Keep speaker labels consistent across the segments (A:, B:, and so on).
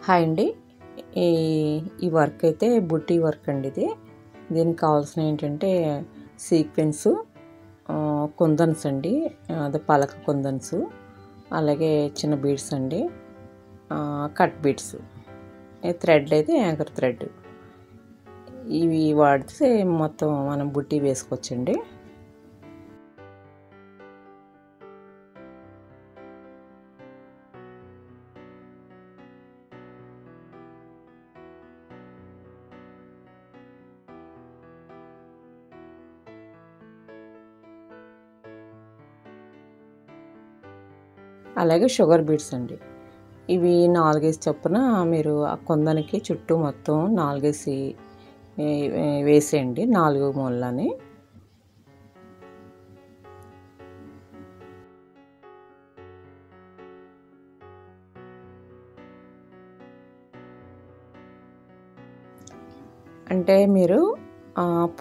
A: Hi అండి. ఈ ఈ వర్క్ అయితే బుట్టి వర్క్ అండి ఇది. దీనికి కావాల్సినవి ఏంటంటే సీక్వెన్సు, కుందన్స్ అండి, అదే పలక కుందన్స్, అలాగే చిన్న బీడ్స్ అండి, కట్ బీడ్స్, థ్రెడ్ అయితే యాంకర్ థ్రెడ్. ఇవి వాడితే మొత్తం మనం బుట్టి వేసుకోవచ్చండి. అలాగే షుగర్ బీడ్స్ అండి. ఇవి 4 చొప్పున మీరు ఆ కుందనికి చుట్టూ మొత్తం 4 వేసేయండి, 4 మూలని. అంటే మీరు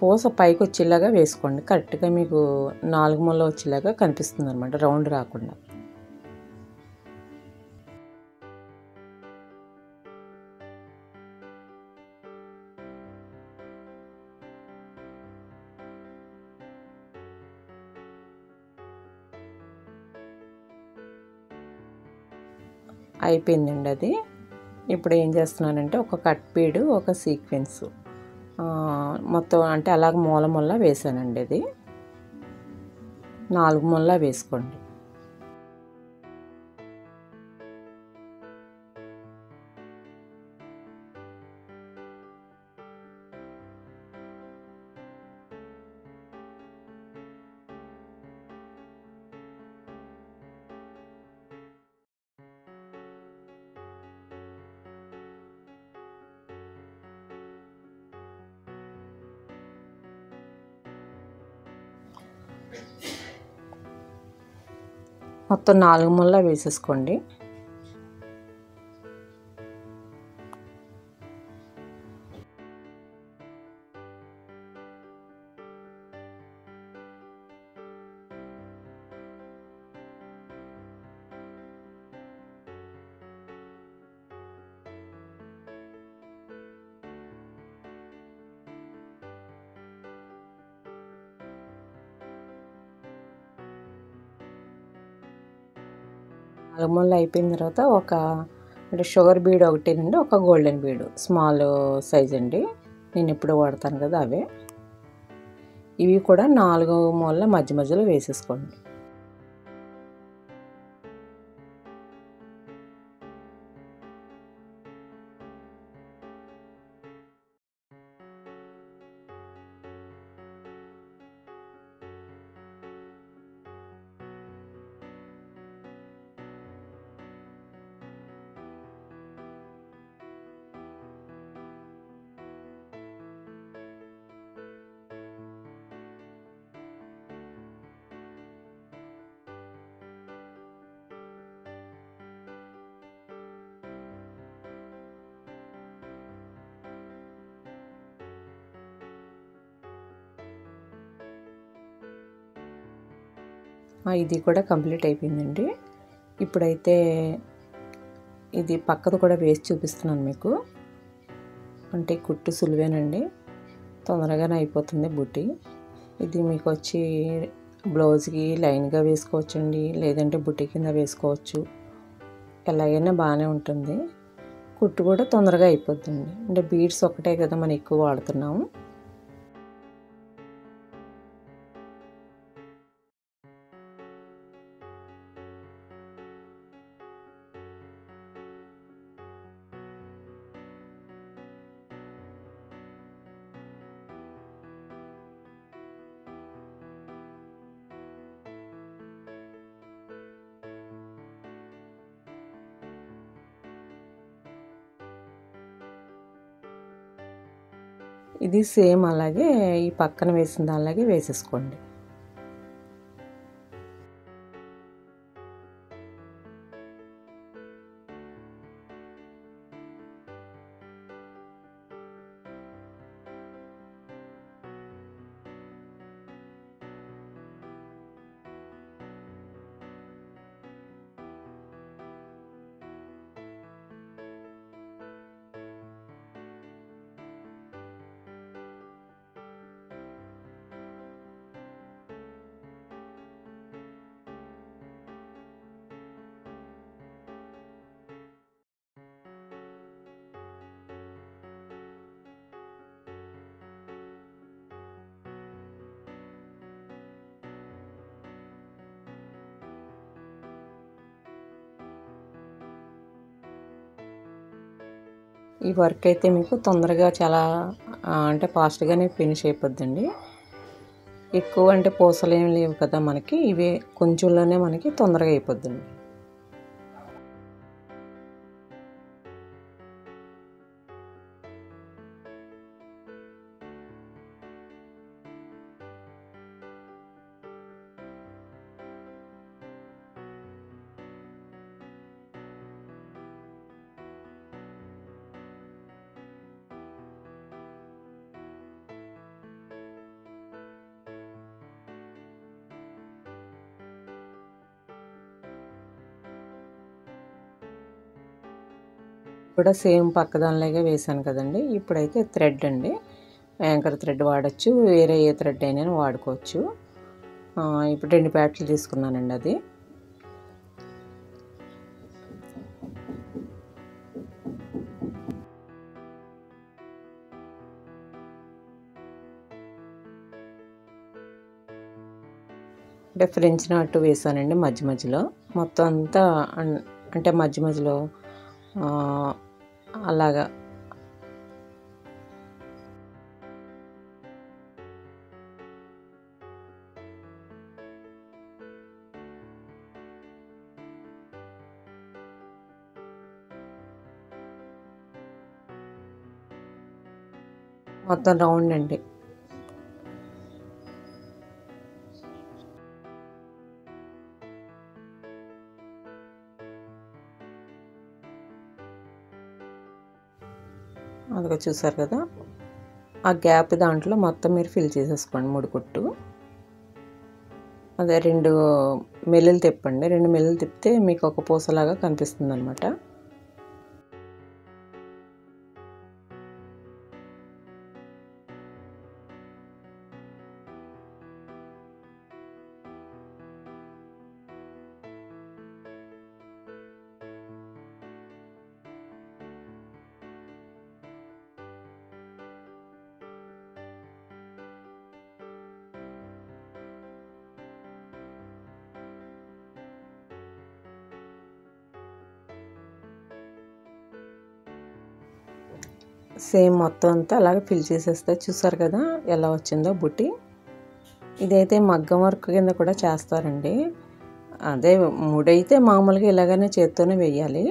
A: పూస పైకి వచ్చేలాగా వేసుకోండి. కరెక్ట్గా మీకు 4 మూల వచ్చేలాగా కనిపిస్తుంది అనమాట, రౌండ్ రాకుండా. అయిపోయిందండి అది. ఇప్పుడు ఏం చేస్తున్నానంటే ఒక కట్ బీడు, ఒక సీక్వెన్స్ మొత్తం అంటే అలాగ మూల మూల వేసానండి. అది 4 మూల వేసుకోండి. మొత్తం 4 మూల వేసేసుకోండి. మూల అయిపోయిన తర్వాత అంటే షుగర్ బీడ్ ఒకటేనండి, ఒక గోల్డెన్ బీడు స్మాల్ సైజ్ అండి. నేను ఎప్పుడు వాడతాను కదా అవే. ఇవి కూడా 4 మూల మధ్య మధ్యలో వేసేసుకోండి. ఇది కూడా కంప్లీట్ అయిపోయిందండి. ఇప్పుడైతే ఇది పక్కది కూడా వేసి చూపిస్తున్నాను మీకు. అంటే కుట్టు సులువేనండి, తొందరగానే అయిపోతుంది బుట్టి. ఇది మీకు వచ్చి బ్లౌజ్కి లైన్గా వేసుకోవచ్చండి, లేదంటే బుట్టి కింద వేసుకోవచ్చు. ఎలాగైనా బాగానే ఉంటుంది. కుట్టు కూడా తొందరగా అయిపోతుంది. అంటే బీడ్స్ ఒకటే కదా మనం ఎక్కువ వాడుతున్నాము. ఇది సేమ్ అలాగే ఈ పక్కన వేసిన దానిలాగే వేసేసుకోండి. ఈ వర్క్ అయితే మీకు తొందరగా చాలా అంటే ఫాస్ట్గానే ఫినిష్ అయిపోద్దండి. ఎక్కువ అంటే పూసలు ఏమి లేవు కదా మనకి, ఇవే కొంచెంలోనే మనకి తొందరగా అయిపోద్దండి. కూడా సేమ్ పక్కదానిలాగే వేసాను కదండి. ఇప్పుడైతే థ్రెడ్ అండి, యాంకర్ థ్రెడ్ వాడచ్చు, వేరే ఏ థ్రెడ్ అయినా వాడుకోవచ్చు. ఇప్పుడు 2 ప్యాకెట్లు తీసుకున్నానండి. అది అంటే ఫ్రెంచ్ నాట్ వేసానండి మధ్య మధ్యలో. మొత్తం అంతా అంటే మధ్య మధ్యలో అలాగా మొత్తం రౌండ్ అండి. అదిగో చూసారు కదా, ఆ గ్యాప్ దాంట్లో మొత్తం మీరు ఫిల్ చేసేసుకోండి 3 కుట్టు. అదే 2 మెల్లులు తిప్పండి. 2 మెల్లులు తిప్పితే మీకు ఒక పూసలాగా కనిపిస్తుంది అనమాట. సేమ్ మొత్తం అంతా అలాగే ఫిల్ చేసేస్తే చూసారు కదా ఎలా వచ్చిందో బుట్టి. ఇదైతే మగ్గం వర్క్ కింద కూడా చేస్తారండి. అదే ముడైతే మామూలుగా ఇలాగనే చేత్తోనే వేయాలి.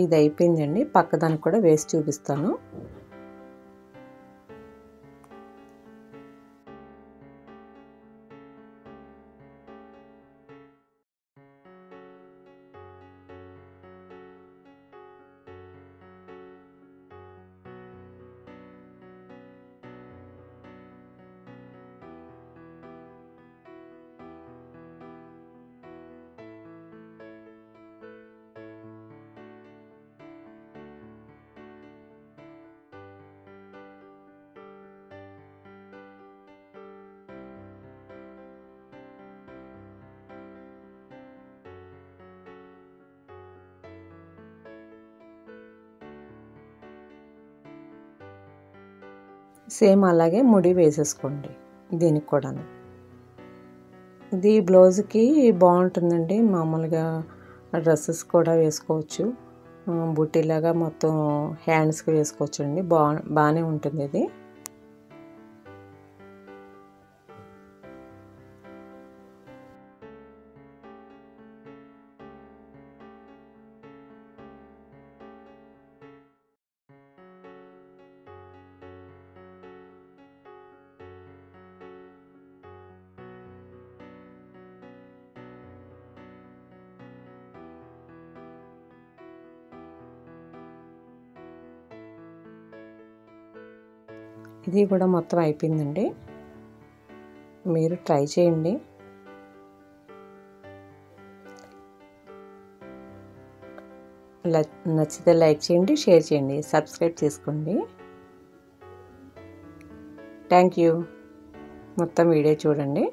A: ఇది అయిపోయిందండి. పక్కదానికి కూడా వేసి చూపిస్తాను. సేమ్ అలాగే ముడి వేసేసుకోండి దీనికి కూడా. ఇది బ్లౌజ్కి బాగుంటుందండి. మామూలుగా డ్రెస్సెస్ కూడా వేసుకోవచ్చు. బుట్టీలాగా మొత్తం హ్యాండ్స్కి వేసుకోవచ్చు అండి. బాగానే ఉంటుంది ఇది. ఇది కూడా మొత్తం అయిపోయిందండి. మీరు ట్రై చేయండి. నచ్చితే లైక్ చేయండి, షేర్ చేయండి, సబ్స్క్రైబ్ చేసుకోండి. Thank you. మొత్తం వీడియో చూడండి.